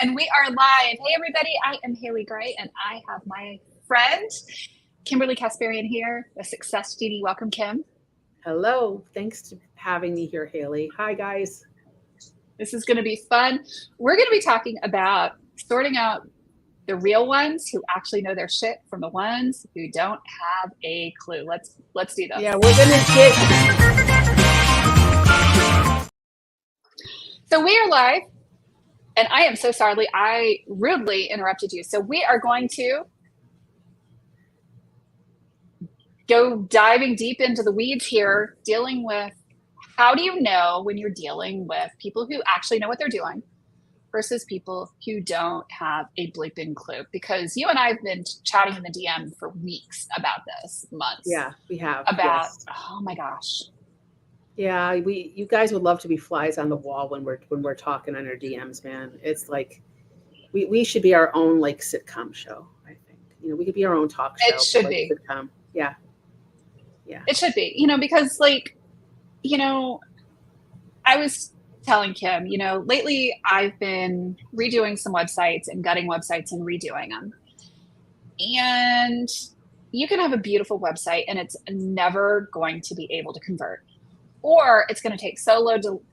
And we are live. Hey, everybody. I am Haley Gray, and I have my friend, Kimberly Kasparian here, the Success Genie. Welcome, Kim. Hello. Thanks for having me here, Haley. Hi, guys. This is going to be fun. We're going to be talking about sorting out the real ones who actually know their shit from the ones who don't have a clue. Let's do this. Yeah, we're going to get... So we are live. And I am so sorry, I rudely interrupted you. So we are going to go diving deep into the weeds here, dealing with how do you know when you're dealing with people who actually know what they're doing versus people who don't have a bleeping clue? Because you and I have been chatting in the DM for weeks about this, months. Yeah, we have. About, yes. Oh my gosh. Yeah, you guys would love to be flies on the wall when we're talking on our DMs, man. It's like we should be our own like sitcom show, I think. We could be our own talk show. It should be. Sitcom. Yeah. It should be, because I was telling Kim, lately I've been redoing some websites and gutting websites and redoing them. And you can have a beautiful website and it's never going to be able to convert. Or it's going to take so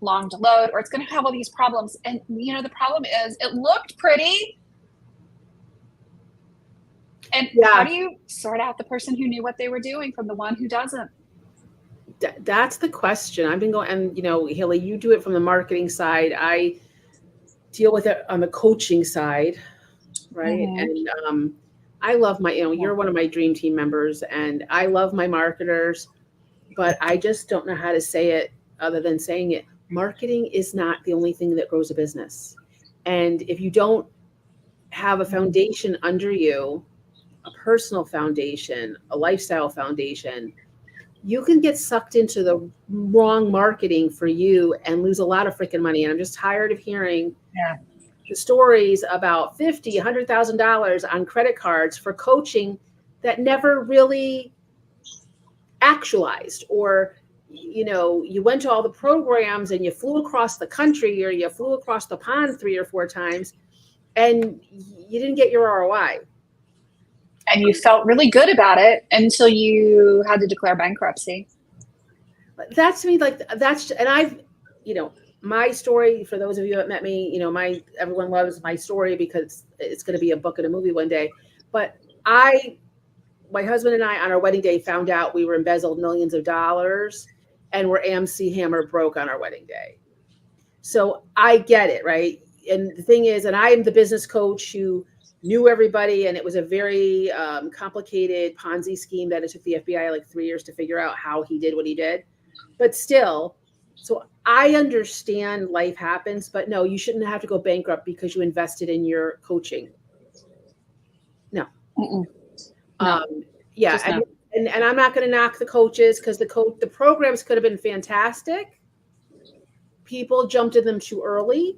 long to load, or it's going to have all these problems. And, the problem is it looked pretty. And how do you sort out the person who knew what they were doing from the one who doesn't? That's the question. I've been going, and, Haley, you do it from the marketing side. I deal with it on the coaching side, right? Mm-hmm. And I love you're one of my dream team members, and I love my marketers. But I just don't know how to say it other than saying it. Marketing is not the only thing that grows a business. And if you don't have a foundation under you, a personal foundation, a lifestyle foundation, you can get sucked into the wrong marketing for you and lose a lot of freaking money. And I'm just tired of hearing the stories about $50,000, $100,000 on credit cards for coaching that never really actualized, or you went to all the programs and you flew across the country or you flew across the pond 3 or 4 times and you didn't get your ROI. And you felt really good about it until you had to declare bankruptcy. That's me, and I've, my story, for those of you that met me, everyone loves my story because it's going to be a book and a movie one day. But my husband and I on our wedding day found out we were embezzled millions of dollars and we're AMC hammer broke on our wedding day. So I get it, right? And the thing is, and I am the business coach who knew everybody, and it was a very complicated Ponzi scheme that it took the FBI like 3 years to figure out how he did what he did. But still, so I understand life happens, but no, you shouldn't have to go bankrupt because you invested in your coaching. No. Mm-mm. No, and I'm not going to knock the coaches because the programs could have been fantastic. People jumped in them too early,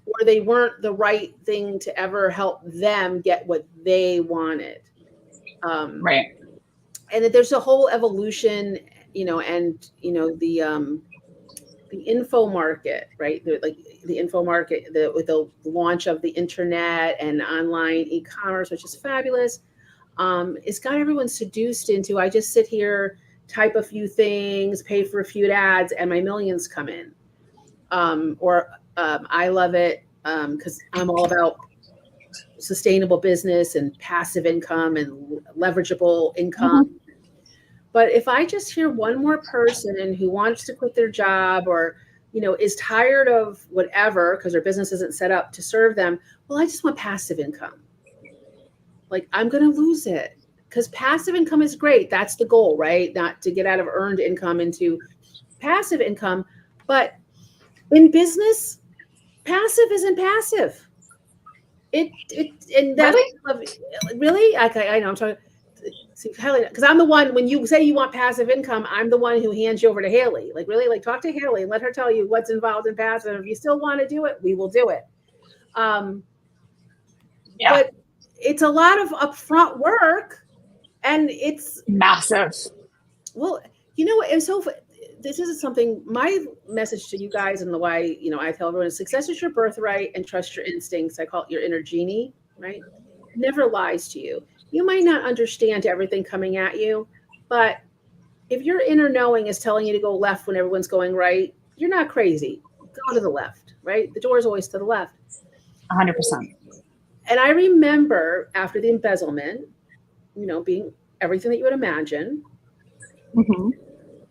or they weren't the right thing to ever help them get what they wanted. Right. And that there's a whole evolution, and the info market, right? The info market, with the launch of the internet and online e-commerce, which is fabulous. It's got everyone seduced into, I just sit here, type a few things, pay for a few ads, and my millions come in. I love it because I'm all about sustainable business and passive income and leverageable income. Mm-hmm. But if I just hear one more person who wants to quit their job or, is tired of whatever because their business isn't set up to serve them, well, I just want passive income. Like, I'm going to lose it because passive income is great. That's the goal, right? Not to get out of earned income into passive income. But in business, passive isn't passive. And that's really? I know I'm talking. See, Haley, because I'm the one, when you say you want passive income, I'm the one who hands you over to Haley. Like, really, talk to Haley and let her tell you what's involved in passive. If you still want to do it, we will do it. But it's a lot of upfront work, and it's massive. Well, and so this is something, my message to you guys and the why, I tell everyone is success is your birthright and trust your instincts. I call it your inner genie, right? Never lies to you. You might not understand everything coming at you, but if your inner knowing is telling you to go left when everyone's going right, you're not crazy. Go to the left, right? The door is always to the left. 100%. And I remember after the embezzlement, being everything that you would imagine,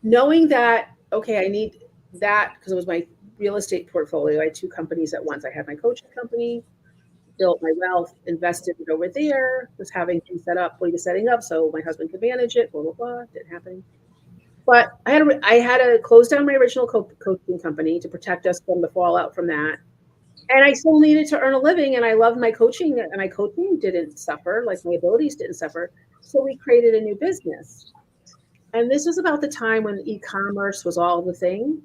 knowing that, okay, I need that because it was my real estate portfolio. I had 2 companies at once. I had my coaching company, built my wealth, invested it over there, was having things set up, setting up so my husband could manage it, blah, blah, blah. Didn't happen. But I had to close down my original coaching company to protect us from the fallout from that. And I still needed to earn a living, and I loved my coaching, and my coaching didn't suffer, like my abilities didn't suffer. So we created a new business. And this was about the time when e-commerce was all the thing.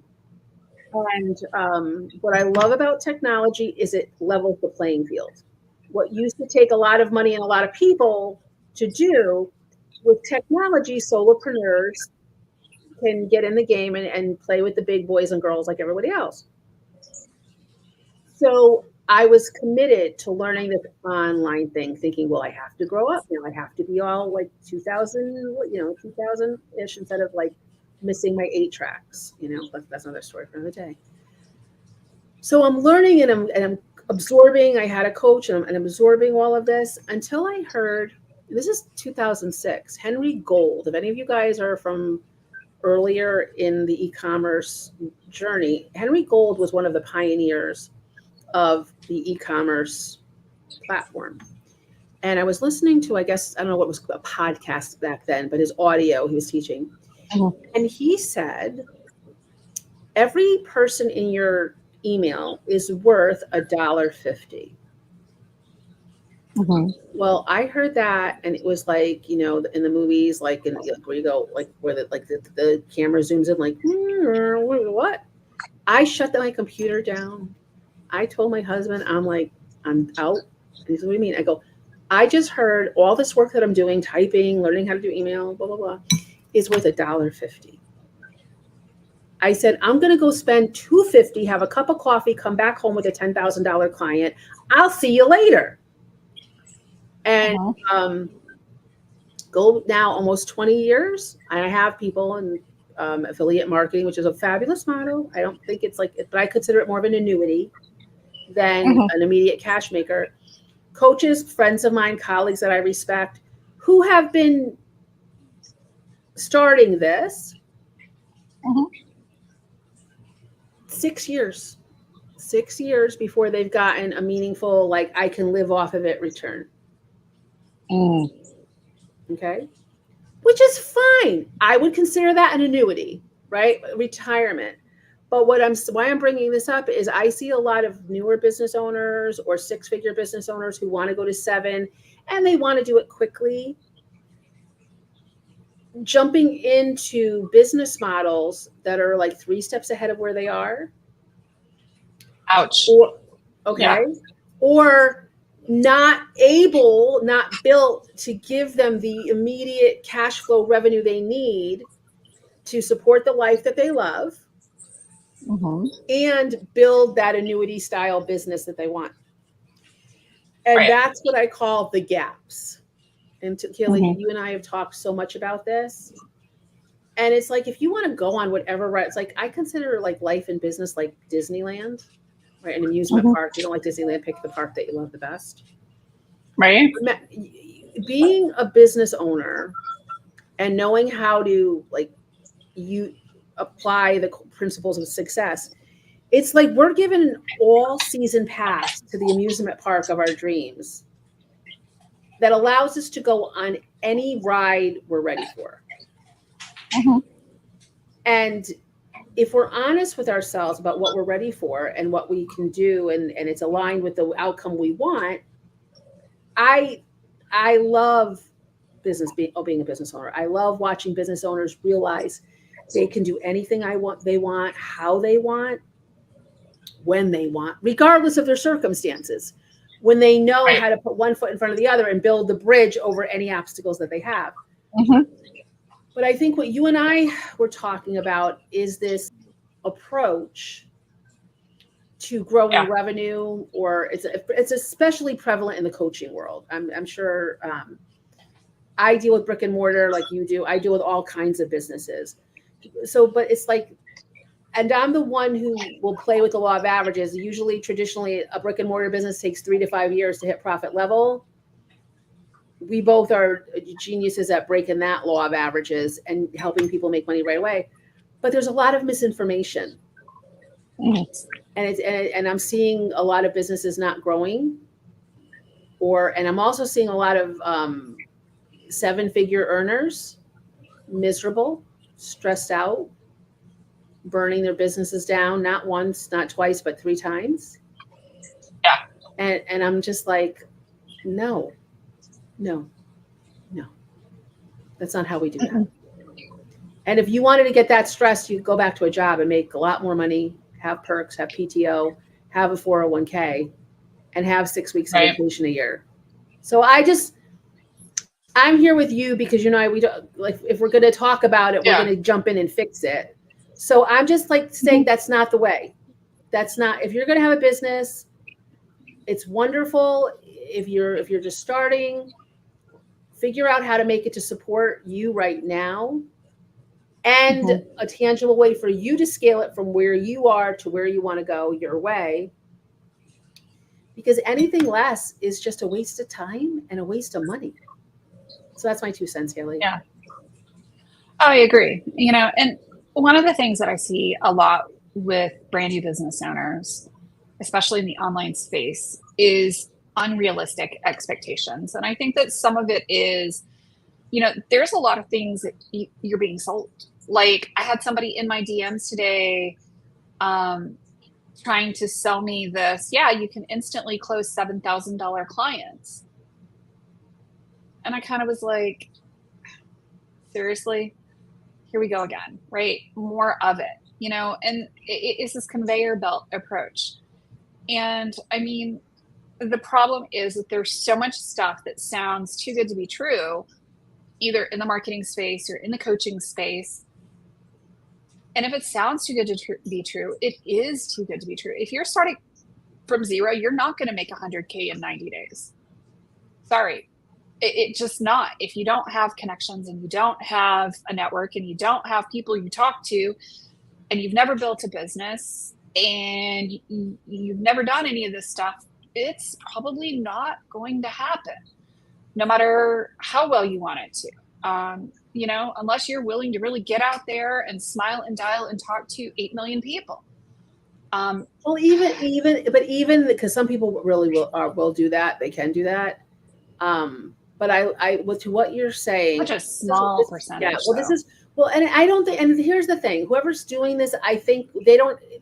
And what I love about technology is it levels the playing field. What used to take a lot of money and a lot of people to do, with technology, solopreneurs can get in the game and play with the big boys and girls like everybody else. So I was committed to learning this online thing, thinking, well, I have to grow up now. I have to be all like 2000-ish instead of like missing my 8 tracks. But that's another story for another day. So I'm learning and I'm absorbing. I had a coach and I'm absorbing all of this until I heard, this is 2006, Henry Gold. If any of you guys are from earlier in the e-commerce journey, Henry Gold was one of the pioneers of the e-commerce platform. And I was listening to, I guess, I don't know what was a podcast back then, but his audio he was teaching. And he said, every person in your email is worth $1.50. Well, I heard that, and it was like, in the movies, like where you go, like where the camera zooms in, like, what? I shut my computer down. I told my husband, I'm like, I'm out. And he said, what do you mean? I go, I just heard all this work that I'm doing, typing, learning how to do email, blah, blah, blah, is worth $1.50. I said, I'm going to go spend $2.50, have a cup of coffee, come back home with a $10,000 client. I'll see you later. And go now almost 20 years. And I have people in affiliate marketing, which is a fabulous model. I don't think it's like, but I consider it more of an annuity than an immediate cash maker. Coaches, friends of mine, colleagues that I respect, who have been starting this 6 years before they've gotten a meaningful, like, I can live off of it return. Okay. Which is fine. I would consider that an annuity, right? Retirement. But why I'm bringing this up is I see a lot of newer business owners or 6-figure business owners who want to go to 7 and they want to do it quickly, jumping into business models that are like 3 steps ahead of where they are. Ouch. Or not built to give them the immediate cash flow revenue they need to support the life that they love. And build that annuity style business that they want. And that's what I call the gaps. And Kimberly, you and I have talked so much about this. And it's like, if you want to go on whatever, it's like, I consider like life and business like Disneyland, right? An amusement park. You don't like Disneyland, pick the park that you love the best. Right. Being a business owner and knowing how to you apply the principles of success. It's like we're given an all-season pass to the amusement park of our dreams that allows us to go on any ride we're ready for. And if we're honest with ourselves about what we're ready for and what we can do, and it's aligned with the outcome we want, I love being a business owner. I love watching business owners realize they can do anything they want, how they want, when they want, regardless of their circumstances, when they know how to put one foot in front of the other and build the bridge over any obstacles that they have. But I think what you and I were talking about is this approach to growing revenue, or it's especially prevalent in the coaching world. I'm sure I deal with brick and mortar like you do. I deal with all kinds of businesses. So, but it's like, and I'm the one who will play with the law of averages. Usually, traditionally, a brick and mortar business takes 3 to 5 years to hit profit level. We both are geniuses at breaking that law of averages and helping people make money right away. But there's a lot of misinformation. And I'm seeing a lot of businesses not growing, and I'm also seeing a lot of 7-figure earners miserable, stressed out, burning their businesses down, not once, not twice, but 3 times. And I'm just like, no, that's not how we do that. And if you wanted to get that stressed, you go back to a job and make a lot more money, have perks, have PTO, have a 401k, and have 6 weeks of vacation a year. So I'm here with you because, we don't, like, if we're going to talk about it, we're going to jump in and fix it. So I'm just like saying that's not the way. That's not, if you're going to have a business, it's wonderful. If you're just starting, figure out how to make it to support you right now, and a tangible way for you to scale it from where you are to where you want to go your way. Because anything less is just a waste of time and a waste of money. So that's my 2 cents, Haley. Yeah. Oh, I agree. And one of the things that I see a lot with brand new business owners, especially in the online space, is unrealistic expectations. And I think that some of it is, there's a lot of things that you're being sold. Like, I had somebody in my DMs today trying to sell me this. Yeah, you can instantly close $7,000 clients. And I kind of was like, seriously? Here we go again, right? More of it, and it's this conveyor belt approach. And I mean, the problem is that there's so much stuff that sounds too good to be true, either in the marketing space or in the coaching space. And if it sounds too good to be true, it is too good to be true. If you're starting from zero, you're not going to make 100K in 90 days. Sorry. It just not. If you don't have connections and you don't have a network and you don't have people you talk to, and you've never built a business and you've never done any of this stuff, it's probably not going to happen, no matter how well you want it to. Unless you're willing to really get out there and smile and dial and talk to 8 million people. Well, even because some people really will do that. They can do that. But to what you're saying, such a small percentage. Yeah, and I don't think, and here's the thing, whoever's doing this, I think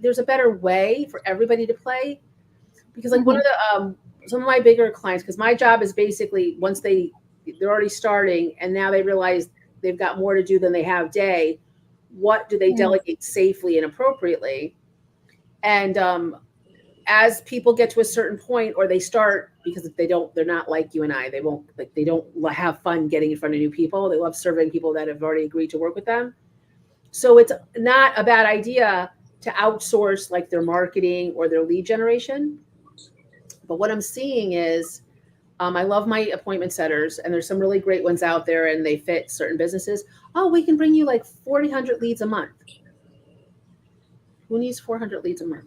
there's a better way for everybody to play, because like one of the, some of my bigger clients, because my job is basically, once they're already starting and now they realize they've got more to do than they have day, what do they delegate safely and appropriately? And, as people get to a certain point, or they start, because if they're not like you and I, they don't have fun getting in front of new people. They love serving people that have already agreed to work with them. So it's not a bad idea to outsource like their marketing or their lead generation. But what I'm seeing is, I love my appointment setters, and there's some really great ones out there, and they fit certain businesses. Oh, we can bring you like 400 leads a month. Who needs 400 leads a month?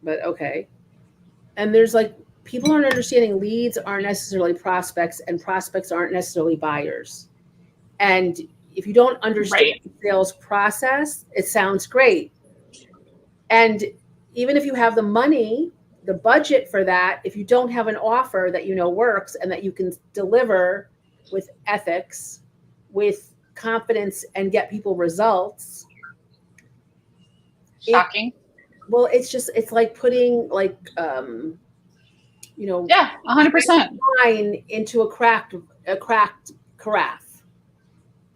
But okay. And there's like, people aren't understanding leads aren't necessarily prospects, and prospects aren't necessarily buyers. And if you don't understand the sales process, it sounds great. And even if you have the money, the budget for that, if you don't have an offer that works and that you can deliver with ethics, with confidence, and get people results. Shocking. Well, it's like putting like, 100% wine into a cracked carafe,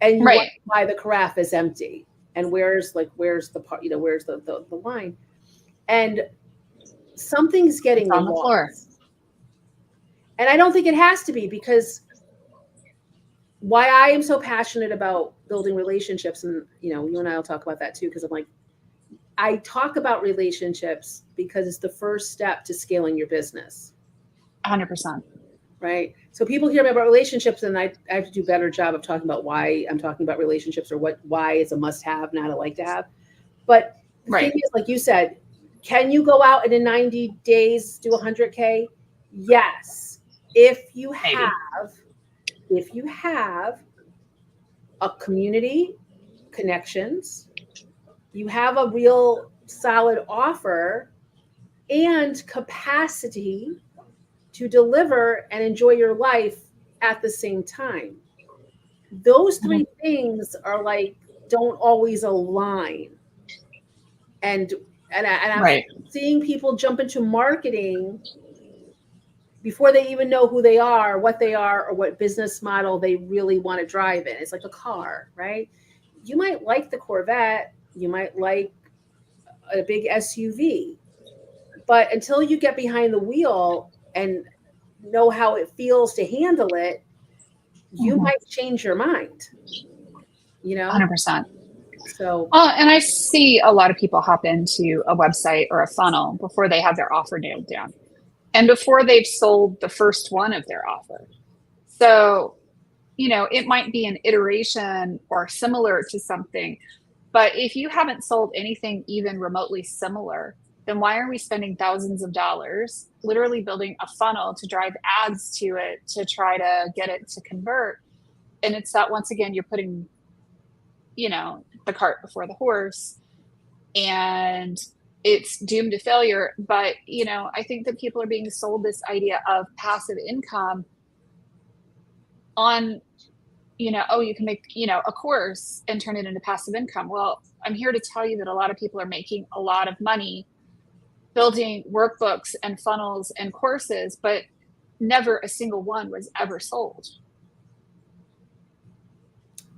and you wonder why the carafe is empty, and where's the part, where's the wine, and something's getting on the floor. And I don't think it has to be, because why I am so passionate about building relationships, and you and I will talk about that too, because I'm like, I talk about relationships because it's the first step to scaling your business. 100%. Right. So people hear me about relationships, and I have to do a better job of talking about why I'm talking about relationships, or why it's a must have, not a like to have. But the thing is, like you said, can you go out and in 90 days do 100K? Yes. If you have a community, connections, you have a real solid offer and capacity to deliver and enjoy your life at the same time. Those three things are like, don't always align. And I'm seeing people jump into marketing before they even know who they are, what they are, or what business model they really want to drive in. It's like a car, right? You might like the Corvette, you might like a big SUV, but until you get behind the wheel and know how it feels to handle it, you might change your mind, 100%. So, and I see a lot of people hop into a website or a funnel before they have their offer nailed down, and before they've sold the first one of their offer. So, it might be an iteration or similar to something, but if you haven't sold anything even remotely similar, then why are we spending thousands of dollars literally building a funnel to drive ads to it to try to get it to convert? And it's that, once again, you're putting, the cart before the horse, and it's doomed to failure. But, I think that people are being sold this idea of passive income on, oh, you can make, a course and turn it into passive income. Well, I'm here to tell you that a lot of people are making a lot of money building workbooks and funnels and courses, but never a single one was ever sold.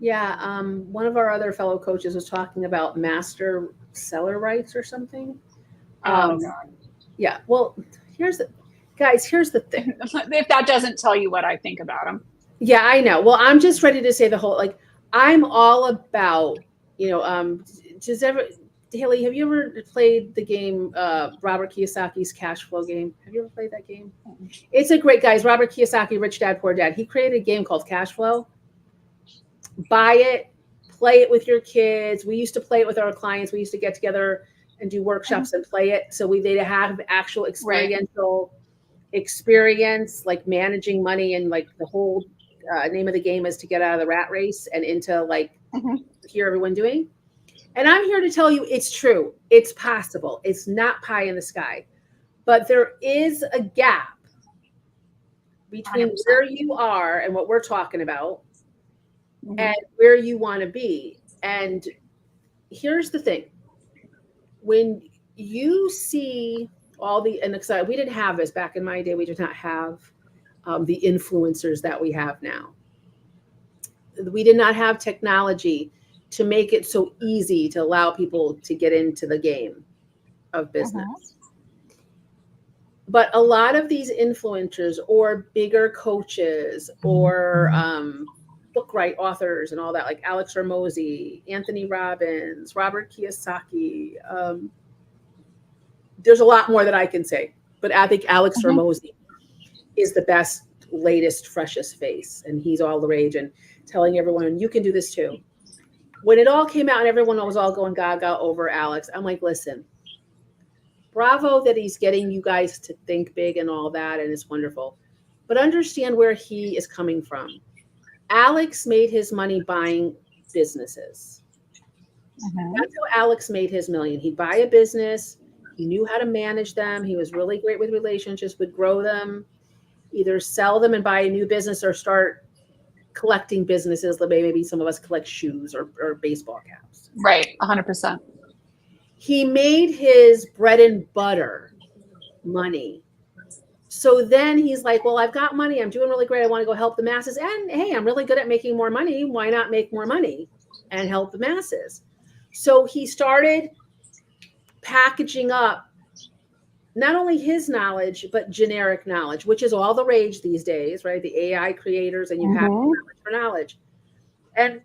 Yeah, one of our other fellow coaches was talking about master seller rights or something. Oh God. Yeah, well, here's the thing. If that doesn't tell you what I think about them. Yeah, I know. Well, I'm just ready to say the whole, like, I'm all about, Haley, have you ever played the game, Robert Kiyosaki's cash flow game? Have you ever played that game? It's a great, guys. Robert Kiyosaki, Rich Dad, Poor Dad. He created a game called Cash Flow. Buy it, play it with your kids. We used to play it with our clients. We used to get together and do workshops and play it. So they'd have actual experiential experience, like managing money, and like the whole name of the game is to get out of the rat race and into like hear everyone doing. And I'm here to tell you it's true. It's possible. It's not pie in the sky. But there is a gap between 100%. Where you are and what we're talking about and where you want to be. And here's the thing. When you see all the, and we didn't have this back in my day, we did not have the influencers that we have now. We did not have technology to make it so easy to allow people to get into the game of business. But a lot of these influencers or bigger coaches or book authors and all that, like Alex Hormozi, Anthony Robbins, Robert Kiyosaki. There's a lot more that I can say, but I think Alex Hormozi is the best, latest, freshest face. And he's all the rage and telling everyone, you can do this too. When it all came out and everyone was all going gaga over Alex, I'm like, listen, bravo that he's getting you guys to think big and all that, and it's wonderful. But understand where he is coming from. Alex made his money buying businesses. That's how Alex made his million. He'd buy a business. He knew how to manage them. He was really great with relationships, would grow them, either sell them and buy a new business or start collecting businesses. Maybe some of us collect shoes or baseball caps. Right, 100%. He made his bread and butter money. So then he's like, well, I've got money. I'm doing really great. I want to go help the masses. And hey, I'm really good at making more money. Why not make more money and help the masses? So he started packaging up not only his knowledge, but generic knowledge, which is all the rage these days, right? The AI creators, and you have knowledge for knowledge. And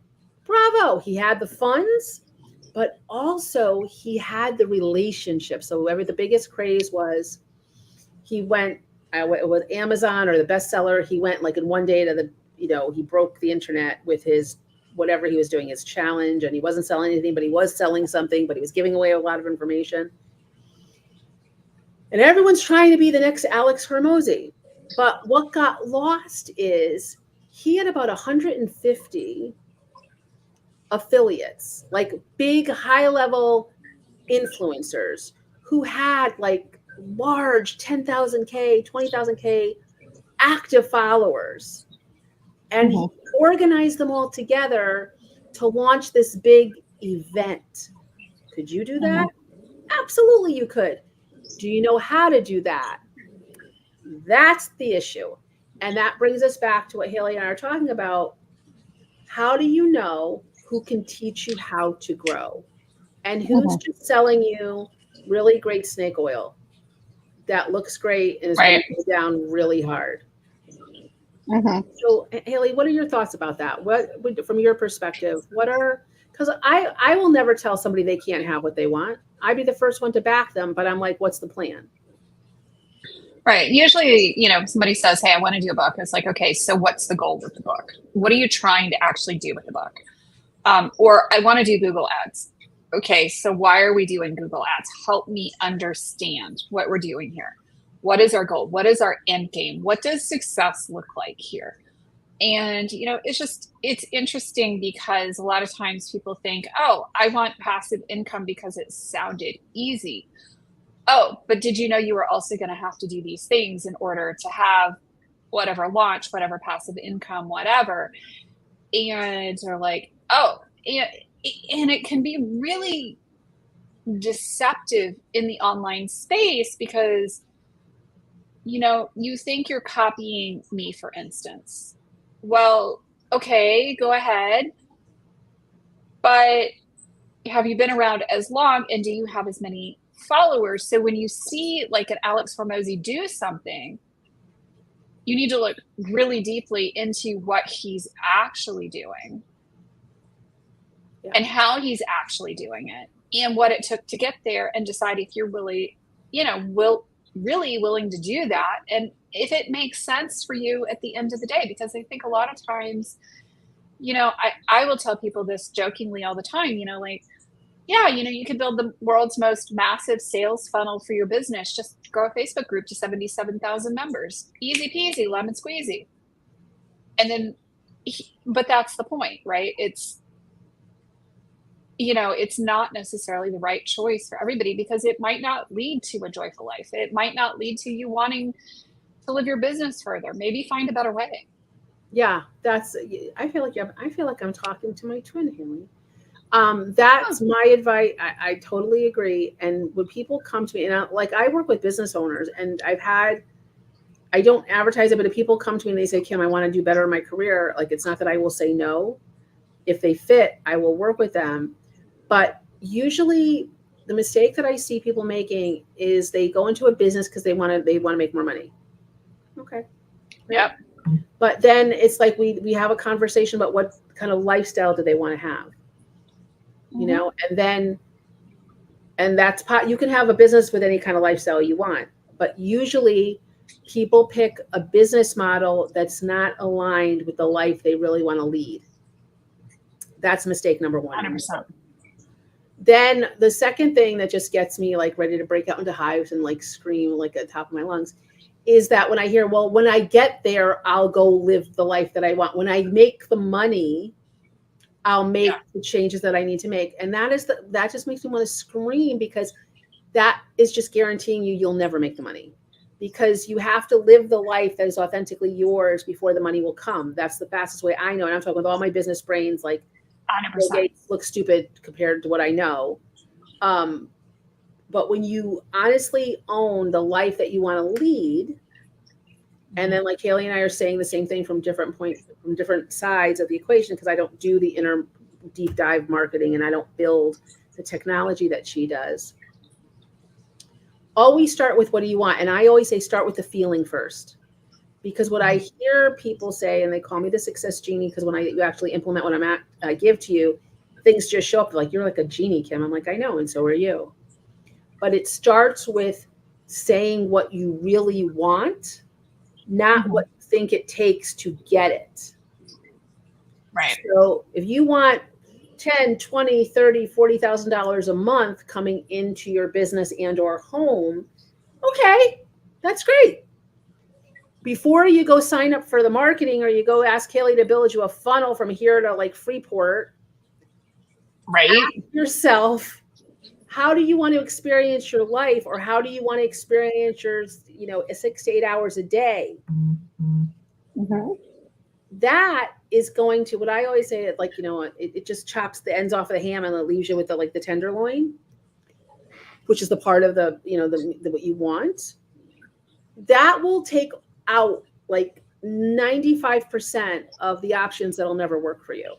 bravo, he had the funds, but also he had the relationship. So the biggest craze was he went with Amazon or the bestseller. He went like in one day to he broke the internet with his whatever he was doing, his challenge, and he wasn't selling anything, but he was selling something, but he was giving away a lot of information. And everyone's trying to be the next Alex Hormozy. But what got lost is he had about 150 affiliates, like big high-level influencers who had like large 10,000K, 20,000K active followers. And he organized them all together to launch this big event. Could you do that? Absolutely, you could. Do you know how to do that? That's the issue. And that brings us back to what Haley and I are talking about. How do you know who can teach you how to grow? And who's just selling you really great snake oil that looks great and is going to go down really hard? So, Haley, what are your thoughts about that? What, from your perspective, because I will never tell somebody they can't have what they want. I'd be the first one to back them, but I'm like, what's the plan? Right. Usually, somebody says, hey, I want to do a book. It's like, okay, so what's the goal with the book? What are you trying to actually do with the book? Or I want to do Google Ads. Okay, so why are we doing Google Ads? Help me understand what we're doing here. What is our goal? What is our end game? What does success look like here? And, it's interesting because a lot of times people think, oh, I want passive income because it sounded easy. Oh, but did you know you were also going to have to do these things in order to have whatever launch, whatever passive income, whatever. And they're like, oh, and it can be really deceptive in the online space because, you think you're copying me, for instance. Well, okay, go ahead. But have you been around as long and do you have as many followers? So when you see like an Alex Hormozy do something, you need to look really deeply into what he's actually doing and how he's actually doing it and what it took to get there, and decide if you're really, really willing to do that. And if it makes sense for you at the end of the day, because I think a lot of times, I will tell people this jokingly all the time, like, yeah, you could build the world's most massive sales funnel for your business. Just grow a Facebook group to 77,000 members. Easy peasy, lemon squeezy. And then, but that's the point, right? It's not necessarily the right choice for everybody because it might not lead to a joyful life. It might not lead to you wanting to live your business further. Maybe find a better way. Yeah, I feel like I'm talking to my twin, Haley. That's my advice. I totally agree. And when people come to me, and I work with business owners, and I don't advertise it, but if people come to me and they say, Kim, I want to do better in my career, like, it's not that I will say no. If they fit, I will work with them. But usually the mistake that I see people making is they go into a business because they want to make more money. Okay. Yep. But then it's like we have a conversation about what kind of lifestyle do they want to have. And that's you can have a business with any kind of lifestyle you want, but usually people pick a business model that's not aligned with the life they really want to lead. That's mistake number one. 100%. Then the second thing that just gets me like ready to break out into hives and like scream like at the top of my lungs is that when I hear, well, when I get there, I'll go live the life that I want. When I make the money, I'll make the changes that I need to make. And that just makes me want to scream, because that is just guaranteeing you'll never make the money, because you have to live the life that is authentically yours before the money will come. That's the fastest way I know. And I'm talking with all my business brains, like 100%. Look stupid compared to what I know. But when you honestly own the life that you want to lead, and then like Haley and I are saying the same thing from different sides of the equation, because I don't do the inner deep dive marketing and I don't build the technology that she does. always start with what do you want? And I always say start with the feeling first. Because what I hear people say, and they call me the Success Genie, because when you actually implement what I give to you, things just show up. Like, you're like a genie, Kim. I'm like, I know, and so are you. But it starts with saying what you really want, not what you think it takes to get it. Right. So if you want 10, 20, 30, $40,000 a month coming into your business and or home, okay, that's great. Before you go sign up for the marketing or you go ask Haley to build you a funnel from here to like Freeport, right? Ask yourself, how do you want to experience your life, or how do you want to experience your, 6 to 8 hours a day? That is going to, what I always say, like, it just chops the ends off of the ham and it leaves you with the tenderloin, which is the part of the what you want. That will take out like 95% of the options that'll never work for you.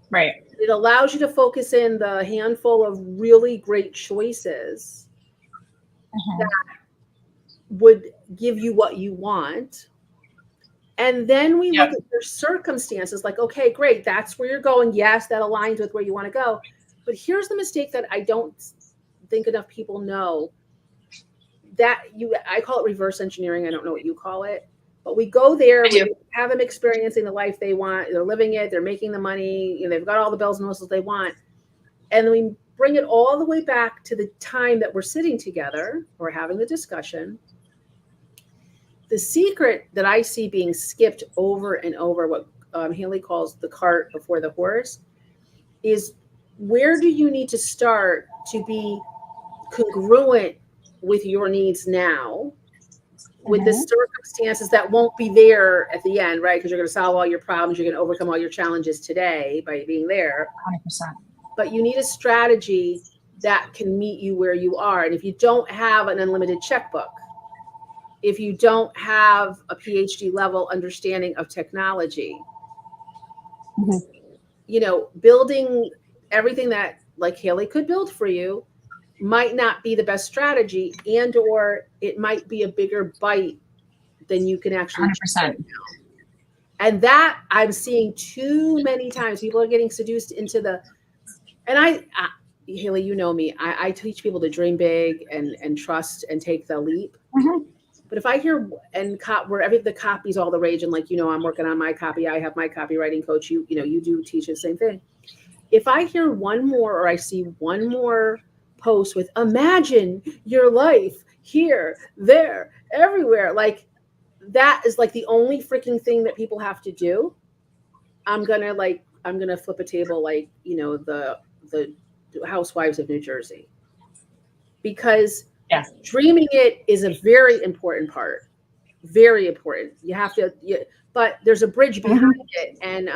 Right. It allows you to focus in the handful of really great choices that would give you what you want. And then we look at your circumstances, like, okay, great, that's where you're going. Yes, that aligns with where you want to go. But here's the mistake that I don't think enough people know. I call it reverse engineering. I don't know what you call it, but we go there, we have them experiencing the life they want. They're living it. They're making the money. They've got all the bells and whistles they want. And then we bring it all the way back to the time that we're sitting together or having the discussion. The secret that I see being skipped over and over, what Haley calls the cart before the horse, is where do you need to start to be congruent with your needs now, with the circumstances that won't be there at the end, right? Because you're going to solve all your problems. You're going to overcome all your challenges today by being there. 100%. But you need a strategy that can meet you where you are. And if you don't have an unlimited checkbook, if you don't have a PhD level understanding of technology, building everything that like Haley could build for you might not be the best strategy, and or it might be a bigger bite than you can actually 100%. And that I'm seeing too many times. People are getting seduced into and Haley, you know me, I teach people to dream big and trust and take the leap. But if I hear where the copy's all the rage, and I'm working on my copy, I have my copywriting coach, you do teach the same thing. If I hear one more, or I see one more post with imagine your life here, there, everywhere, like that is like the only freaking thing that people have to do, I'm gonna flip a table like the Housewives of New Jersey, because dreaming it is a very important part, very important. You have to, but there's a bridge behind it, and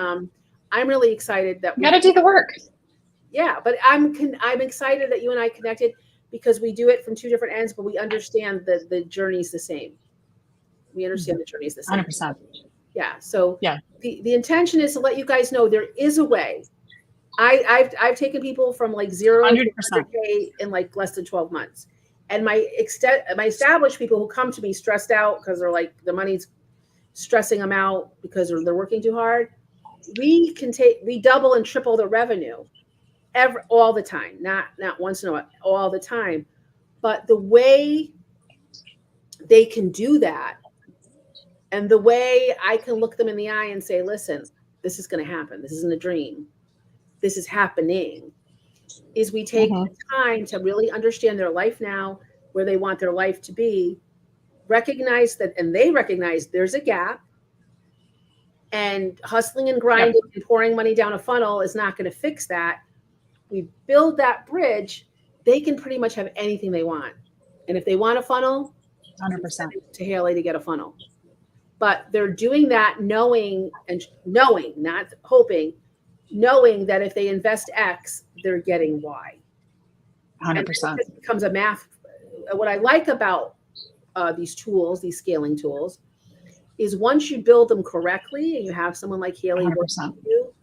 I'm really excited that we got to do the work. Yeah, but I'm excited that you and I connected, because we do it from two different ends, but we understand that the journey's the same. We understand the journey's the same. 100%. Yeah. So the intention is to let you guys know there is a way. I've taken people from like 0 to 100K in like less than 12 months. And my established people who come to me stressed out because they're like the money's stressing them out because they're working too hard, we double and triple the revenue all the time, not once in a while, all the time. But the way they can do that, and the way I can look them in the eye and say, listen, this is going to happen. This isn't a dream. This is happening. Is we take the time to really understand their life now, where they want their life to be, recognize that, and they recognize there's a gap, and hustling and grinding and pouring money down a funnel is not going to fix that. We build that bridge, they can pretty much have anything they want. And if they want a funnel, 100% to Haley to get a funnel. But they're doing that knowing, not hoping, knowing that if they invest X, they're getting Y. 100%. It becomes a math. What I like about these tools, these scaling tools, is once you build them correctly and you have someone like Haley working with you,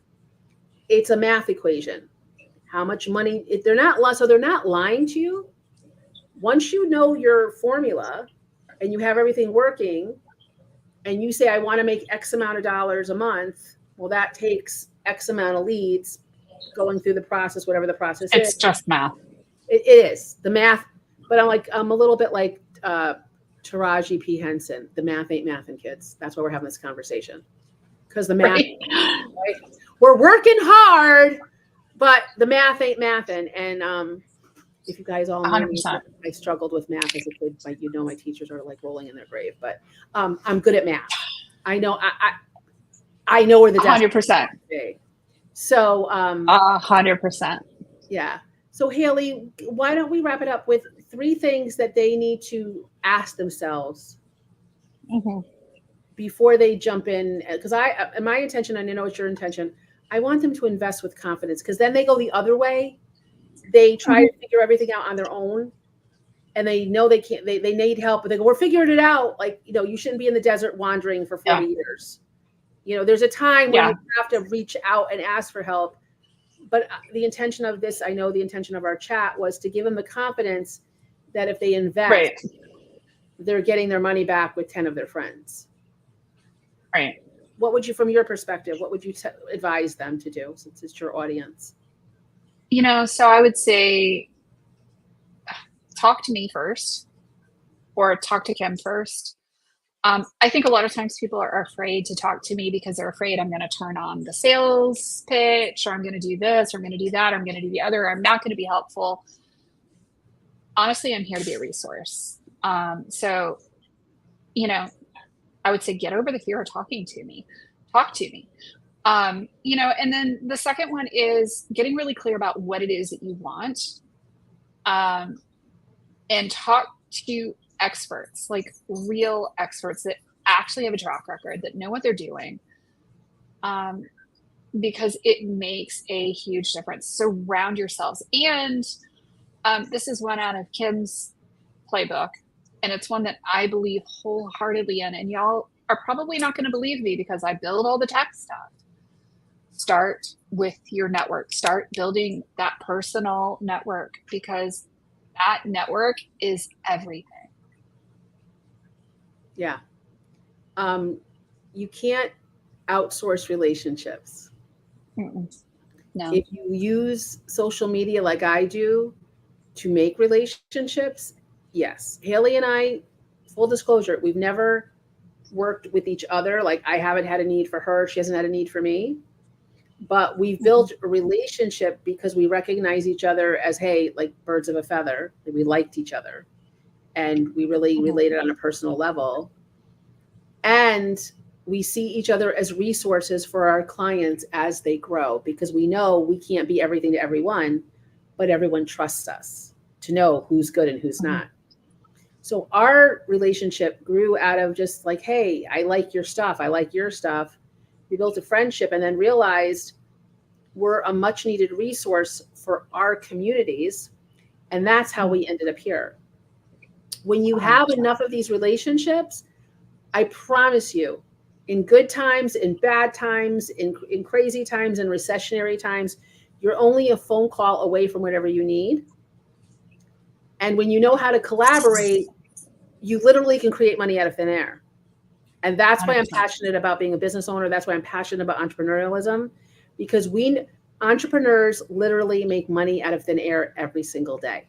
it's a math equation. How much money, if they're not lying to you, Once you know your formula and you have everything working and you say, I want to make X amount of dollars a month, well, that takes X amount of leads going through the process, whatever the process is. It's just math. It is the math, but I'm a little bit like Taraji P. Henson. The math ain't mathin', kids. That's why we're having this conversation. Because the math, right? We're working hard, but the math ain't mathin'. And if you guys all know me, I struggled with math as a kid. Like, you know, my teachers are like rolling in their grave, but I'm good at math. I know I know where the 100%. So 100%. Yeah. So Haley, why don't we wrap it up with 3 things that they need to ask themselves before they jump in? Because my intention, and I know it's your intention, I want them to invest with confidence, because then they go the other way. They try to figure everything out on their own, and they know they can't, they need help, but they go, we're figuring it out. Like, you know, you shouldn't be in the desert wandering for 40 years. You know, there's a time when you have to reach out and ask for help. But the intention of this, I know the intention of our chat was to give them the confidence that if they invest, they're getting their money back with 10 of their friends. Right. What would you, from your perspective, what would you advise them to do, since it's your audience? You know, so I would say, talk to me first, or talk to Kim first. I think a lot of times people are afraid to talk to me because they're afraid I'm going to turn on the sales pitch, or I'm going to do this, or I'm going to do that, or I'm going to do the other, or I'm not going to be helpful. Honestly, I'm here to be a resource. So, you know, I would say get over the fear of talking to me. Talk to me. You know, and then the second one is getting really clear about what it is that you want. And talk to experts, like real experts that actually have a track record, that know what they're doing, because it makes a huge difference. Surround yourselves. And this is one out of Kim's playbook, and it's one that I believe wholeheartedly in, and y'all are probably not going to believe me because I build all the tech stuff. Start with your network. Start building that personal network, because that network is everything. Yeah. You can't outsource relationships. No. If you use social media like I do to make relationships, yes. Haley and I, full disclosure, we've never worked with each other. Like, I haven't had a need for her. She hasn't had a need for me. But we've built a relationship because we recognize each other as, hey, like birds of a feather. We liked each other. And we really related on a personal level. And we see each other as resources for our clients as they grow, because we know we can't be everything to everyone, but everyone trusts us to know who's good and who's not. So our relationship grew out of just like, hey, I like your stuff. I like your stuff. We built a friendship, and then realized we're a much needed resource for our communities. And that's how we ended up here. When you have enough of these relationships, I promise you, in good times, in bad times, in crazy times, in recessionary times, you're only a phone call away from whatever you need. And when you know how to collaborate, you literally can create money out of thin air. And that's why I'm passionate about being a business owner. That's why I'm passionate about entrepreneurialism, because entrepreneurs literally make money out of thin air every single day.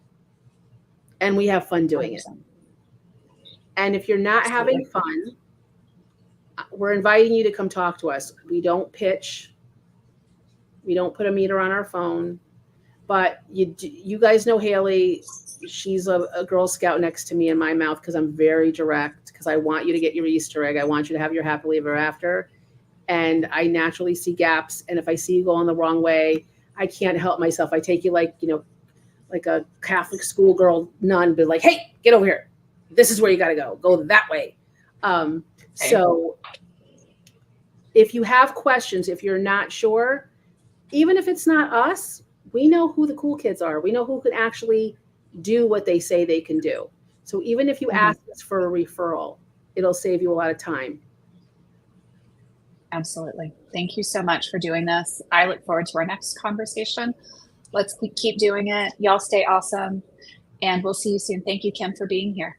And we have fun doing it. And if you're not having fun, we're inviting you to come talk to us. We don't pitch. We don't put a meter on our phone. But you guys know Haley. She's a Girl Scout next to me in my mouth, because I'm very direct, because I want you to get your Easter egg. I want you to have your happily ever after. And I naturally see gaps. And if I see you going the wrong way, I can't help myself. I take you like a Catholic schoolgirl nun, but like, hey, get over here. This is where you got to go. Go that way. So if you have questions, if you're not sure, even if it's not us, we know who the cool kids are. We know who can actually do what they say they can do. So even if you ask us for a referral, it'll save you a lot of time. Absolutely. Thank you so much for doing this. I look forward to our next conversation. Let's keep doing it. Y'all stay awesome. and we'll see you soon. Thank you, Kim, for being here.